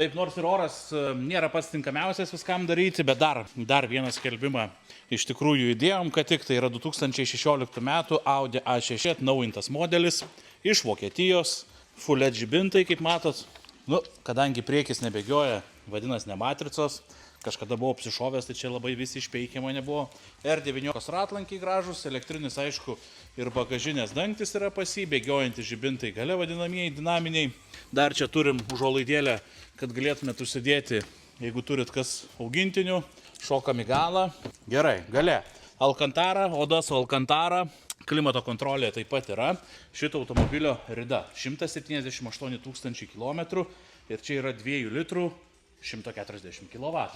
Taip, nors ir oras nėra pats tinkamiausias viskam daryti, bet dar vieną skelbimą iš tikrųjų įdėjom, kad tik tai yra 2016 metų Audi A6 atnaujintas modelis iš Vokietijos, full LED žibintai, kaip matot. Nu, kadangi priekis nebėgioja, vadinasi ne matricos, kažkada buvau apsišovęs, tai čia labai visi išpeikimo nebuvo. R19 ratlankiai gražus, elektrinis aišku ir bagažinės dangtis yra pas jį, bėgiojantys žibintai gale vadinamieji dinaminiai. Dar čia turim užuolaidėlę, kad galėtumėt užsidėti, jeigu turit kas augintinių, šokam į galą. Gerai, gale. Alcantara, oda su Alcantara, klimato kontrolė taip pat yra. Šito automobilio rida 178 000 km ir čia yra 2 litrų 140 kW.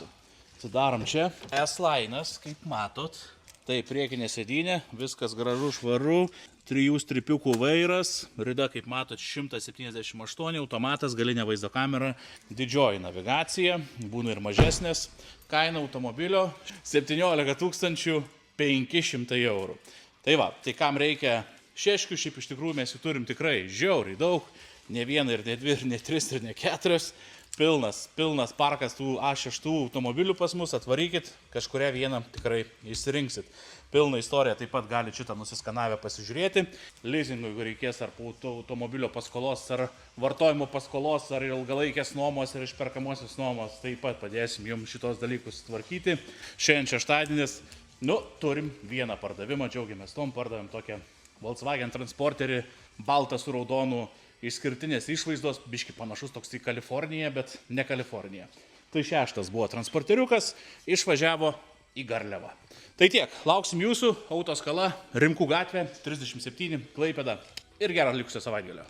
Atsidarom čia. S-Line'as, kaip matot. Tai priekinė sėdynė, viskas gražu, švaru, 3 stripiukų vairas, rida, kaip matot, 178, automatas, galinė vaizdo kamera, didžioji navigacija, būna ir mažesnės, kaina automobilio 17 500 eurų. Tai va, tai kam reikia šeškių, šiaip iš tikrųjų mes jų turim tikrai žiauriai daug, ne vieną ir ne dvi, ir ne tris, ir ne keturias. Pilnas parkas tų A6 automobilių pas mus, atvarykit, kažkuria vieną tikrai išsirinksit. Pilna istorija, taip pat gali šitą nusiskanavę pasižiūrėti. Leasingų, jeigu reikės ar automobilio paskolos, ar vartojimo paskolos, ar ilgalaikės nuomos, ar išperkamosios nuomos, taip pat padėsim jums šitos dalykus tvarkyti. Šiandien šeštadienis, turim vieną pardavimą, džiaugiamės tom, pardavėm tokią Volkswagen Transporterį, baltą su raudonu, išskirtinės išvaizdos, biški panašus toks į Kaliforniją, bet ne Kaliforniją. Tai 6 buvo transporteriukas, išvažiavo į Garliavą. Tai tiek, lauksim jūsų, Autoskala, Rimkų gatvė, 37, Klaipėda ir gerą likusio savaitgalio.